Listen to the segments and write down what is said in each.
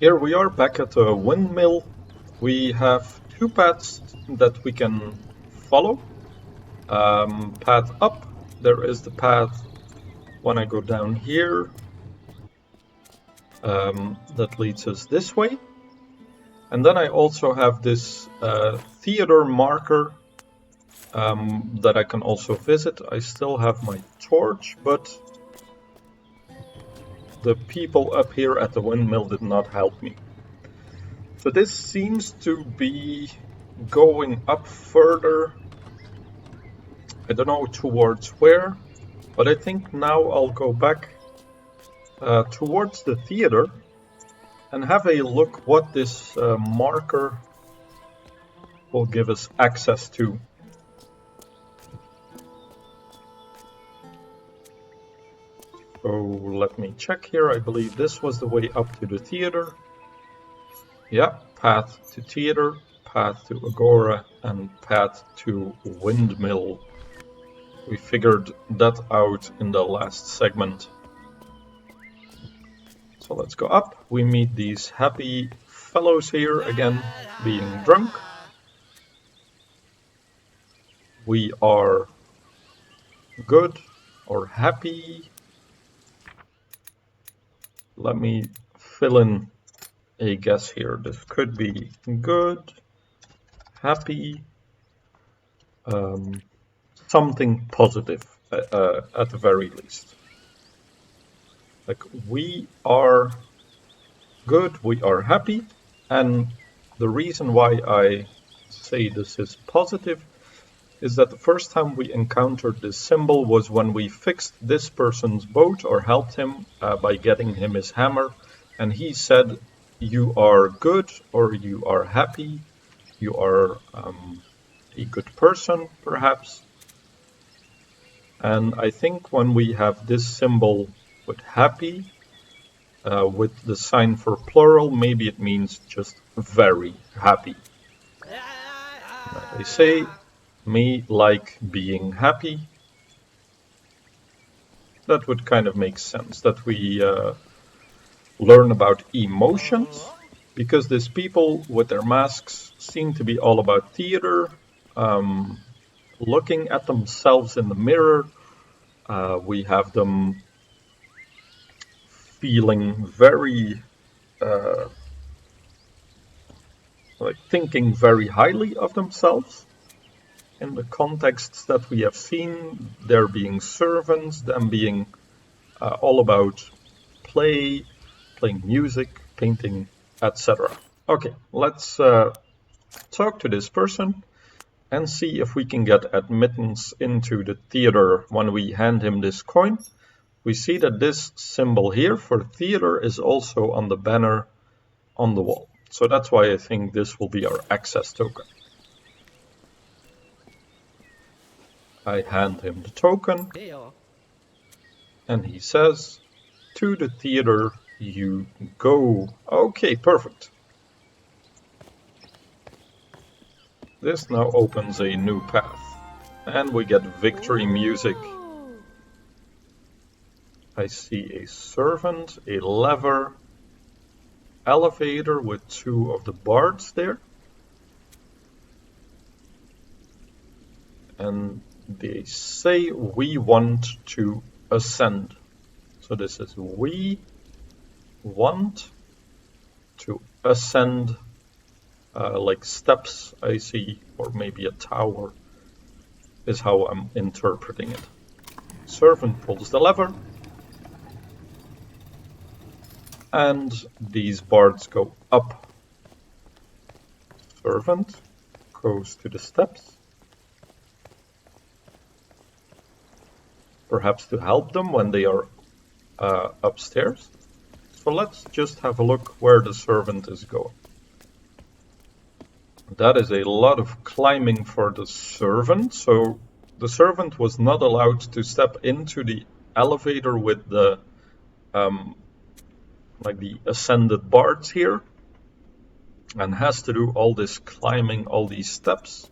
Here we are back at the windmill. We have two paths that we can follow. Path up, there is the path when I go down here that leads us this way. And then I also have this theater marker that I can also visit. I still have my torch, but the people up here at the windmill did not help me. So this seems to be going up further. I don't know towards where, but I think now I'll go back towards the theater and have a look what this marker will give us access to. So let me check here. I believe this was the way up to the theater. Yeah, path to theater, path to Agora, and path to windmill. We figured that out in the last segment. So let's go up. We meet these happy fellows here again, being drunk. We are good or happy. Let me fill in a guess here. This could be good, happy, something positive at the very least. Like, we are good, we are happy, and the reason why I say this is positive is that the first time we encountered this symbol was when we fixed this person's boat or helped him by getting him his hammer, and he said, you are good or you are happy, you are a good person perhaps. And I think when we have this symbol with happy, with the sign for plural, maybe it means just very happy. They say, me like being happy. That would kind of make sense, that we learn about emotions, because these people with their masks seem to be all about theater, looking at themselves in the mirror. We have them feeling very, like thinking very highly of themselves. In the contexts that we have seen, there being servants, them being all about play, playing music, painting, etc. Okay, let's talk to this person and see if we can get admittance into the theater when we hand him this coin. We see that this symbol here for theater is also on the banner on the wall. So that's why I think this will be our access token. I hand him the token, and he says, to the theater you go. Okay, perfect. This now opens a new path, and we get victory music. I see a servant, a lever, elevator with two of the bards there. And they say we want to ascend. So this is we want to ascend, like steps I see, or maybe a tower is how I'm interpreting it. Servant pulls the lever, and these bards go up. Servant goes to the steps, perhaps to help them when they are upstairs. So let's just have a look where the servant is going. That is a lot of climbing for the servant. So the servant was not allowed to step into the elevator with the like the ascended bards here, and has to do all this climbing, all these steps.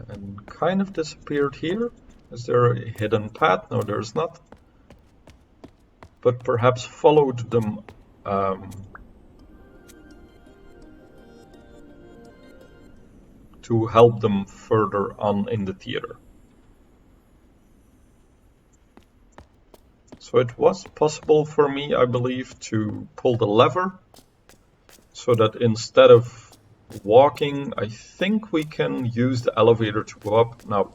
And kind of disappeared here. Is there a hidden path? No, there's not. But perhaps followed them to help them further on in the theater. So it was possible for me, I believe, to pull the lever so that instead of walking, I think we can use the elevator to go up. Now,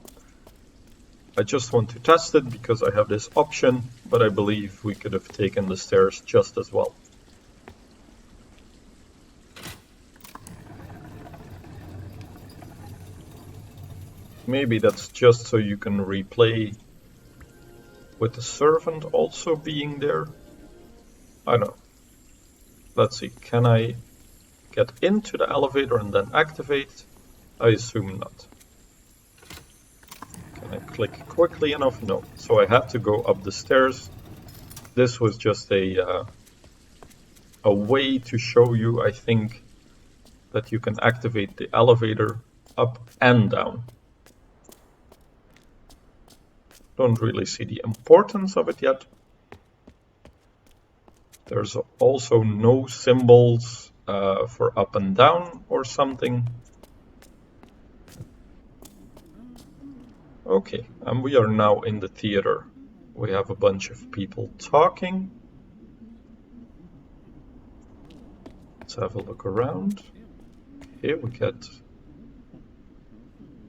I just want to test it because I have this option, but I believe we could have taken the stairs just as well. Maybe that's just so you can replay with the servant also being there. I don't know. Let's see, can I get into the elevator and then activate? I assume not. Can I click quickly enough? No. So I had to go up the stairs. This was just a way to show you, I think, that you can activate the elevator up and down. Don't really see the importance of it yet. There's also no symbols for up and down or something. Okay, and we are now in the theater. We have a bunch of people talking. Let's have a look around. Okay, we get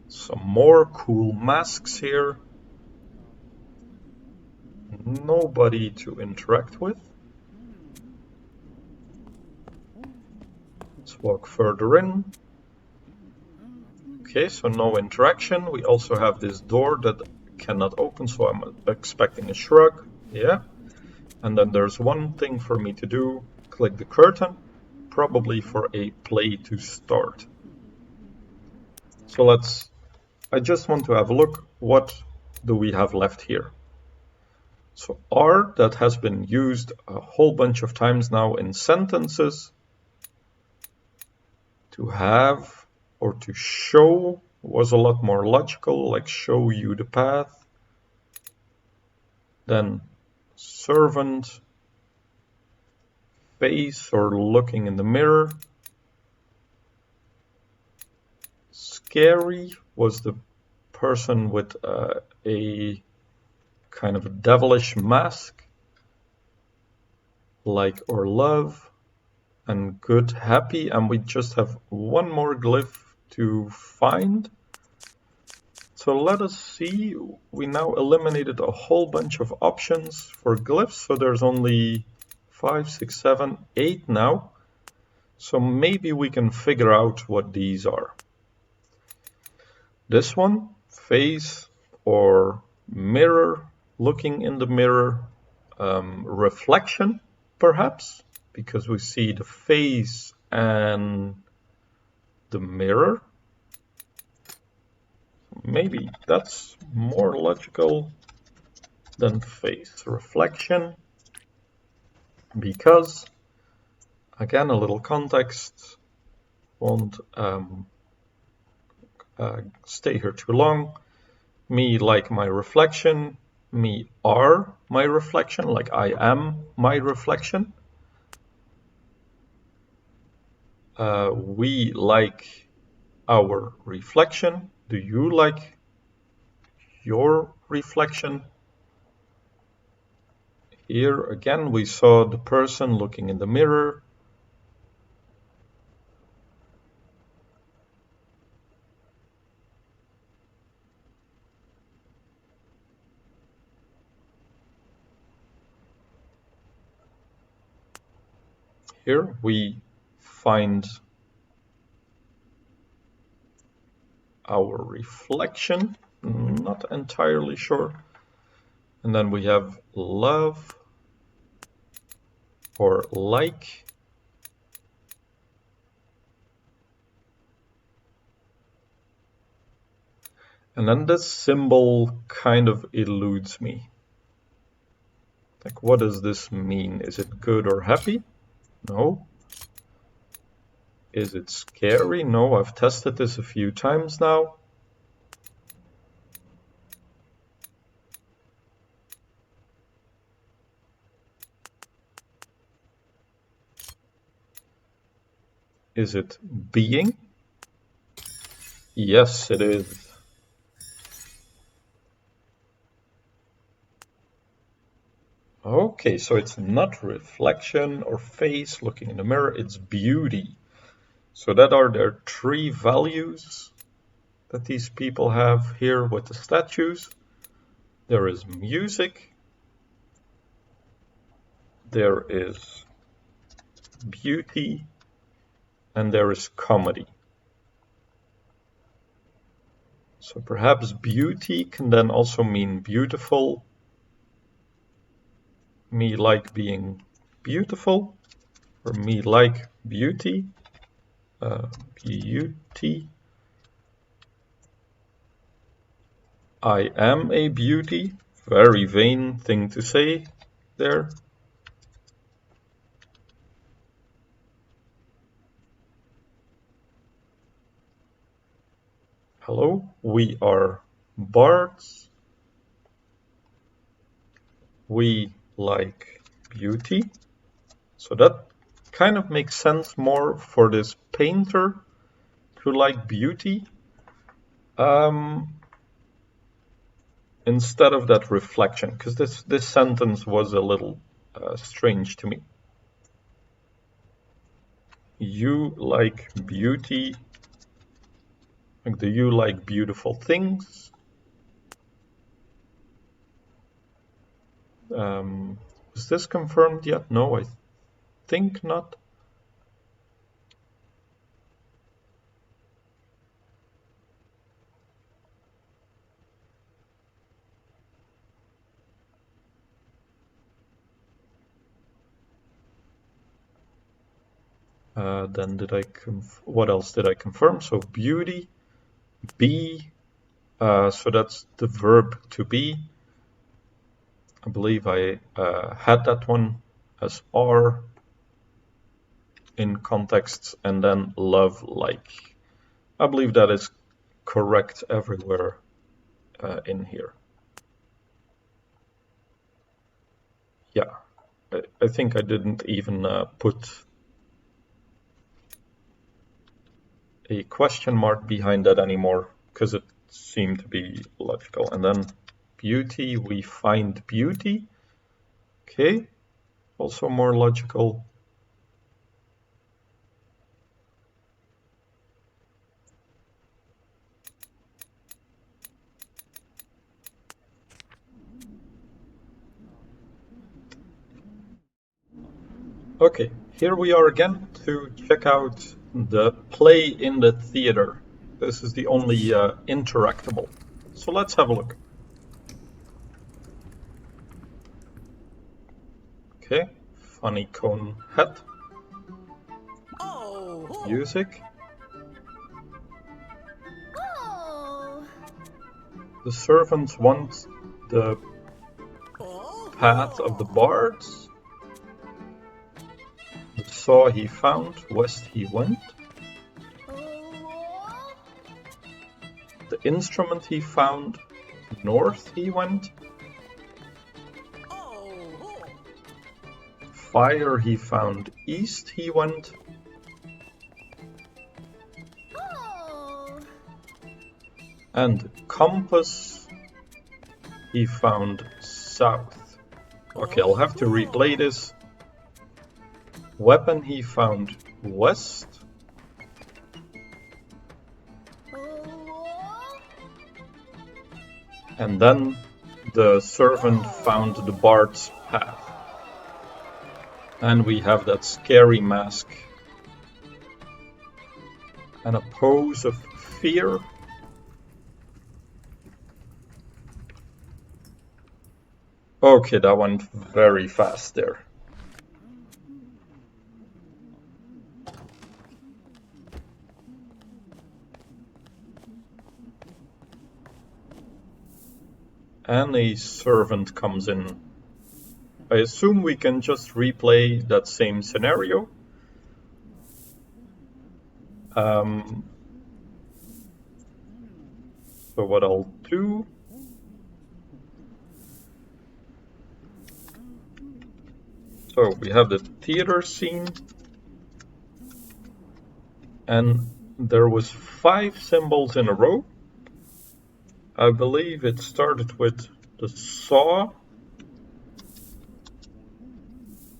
some more cool masks here. Nobody to interact with. Let's walk further in. Okay, so no interaction. We also have this door that cannot open, so I'm expecting a shrug. Yeah. And then there's one thing for me to do. Click the curtain, probably for a play to start. So I just want to have a look. What do we have left here? So R, that has been used a whole bunch of times now in sentences. To have or to show was a lot more logical, like show you the path. Then servant, face or looking in the mirror. Scary was the person with a kind of a devilish mask, like or love. And good, happy, and we just have one more glyph to find. So let us see, we now eliminated a whole bunch of options for glyphs, so there's only 5, 6, 7, 8 now. So maybe we can figure out what these are. This one, face or mirror, looking in the mirror, reflection perhaps, because we see the face and the mirror. Maybe that's more logical than face. Reflection, because, again, a little context, won't stay here too long. Me like my reflection, me are my reflection, like I am my reflection. We like our reflection. Do you like your reflection? Here again we saw the person looking in the mirror. Here we find our reflection, not entirely sure. And then we have love or like. And then this symbol kind of eludes me. Like, what does this mean? Is it good or happy? No. Is it scary? No, I've tested this a few times now. Is it being? Yes, it is. Okay, so it's not reflection or face looking in the mirror, it's beauty. So that are their three values that these people have here with the statues. There is music, there is beauty, and there is comedy. So perhaps beauty can then also mean beautiful. Me like being beautiful, or me like beauty. Beauty. I am a beauty. Very vain thing to say there. Hello, we are bards. We like beauty. So that kind of makes sense more for this painter to like beauty. Instead of that reflection, because this sentence was a little strange to me. You like beauty. Like, do you like beautiful things? Is this confirmed yet? No, I think not. Then what else did I confirm? So beauty, be, so that's the verb to be. I believe I had that one as are in contexts, and then love, like. I believe that is correct everywhere in here. Yeah, I think I didn't even put a question mark behind that anymore, because it seemed to be logical. And then beauty, we find beauty. Okay, also more logical. Okay, here we are again to check out the play in the theater. This is the only interactable. So let's have a look. Okay, funny cone hat. Music. The servants want the path of the bards. The saw he found, west he went. The instrument he found, north he went. Fire he found, east he went. And compass he found south. Okay, I'll have to replay this. Weapon he found west. And then the servant found the bard's path. And we have that scary mask. And a pose of fear. Okay, that went very fast there. And a servant comes in. I assume we can just replay that same scenario. So what I'll do... So we have the theater scene. and there was 5 symbols in a row. I believe it started with the saw,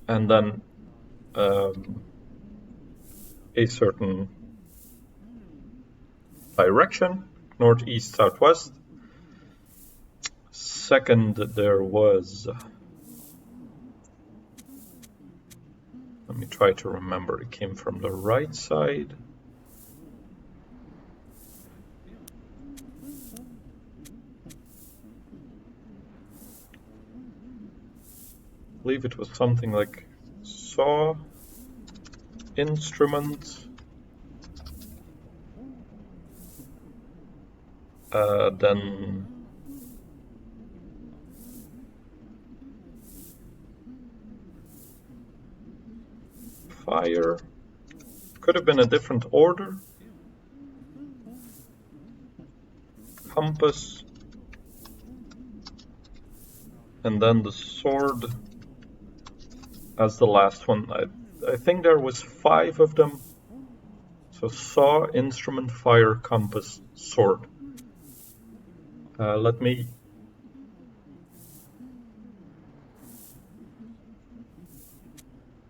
and then a certain direction, northeast, southwest. Second, there was, let me try to remember, it came from the right side. I believe it was something like saw, instrument, then fire. Could have been a different order. Compass. And then the sword as the last one. I think there was 5 of them. So saw, instrument, fire, compass, sword. Let me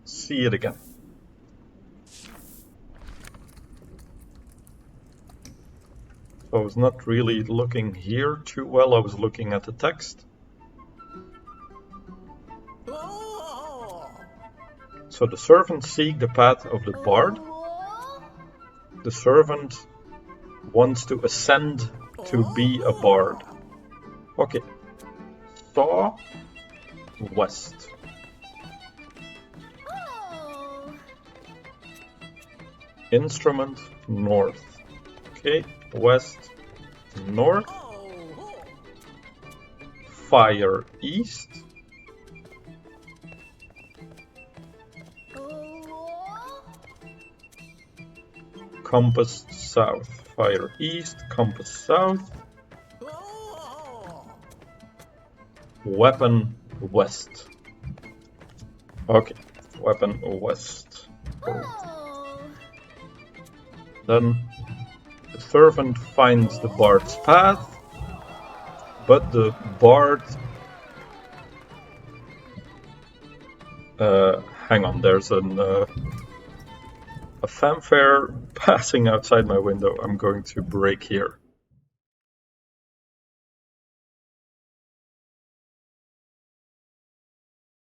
see it again. I was not really looking here too well, I was looking at the text. So the servant seek the path of the bard. The servant wants to ascend to be a bard. Okay. Saw, west. Instrument, north. Okay, west, north. Fire, east. Compass, south. Fire, east. Compass, south. Weapon, west. Okay, weapon, west. Then the servant finds the bard's path, but the bard... hang on, there's a fanfare passing outside my window. I'm going to break here.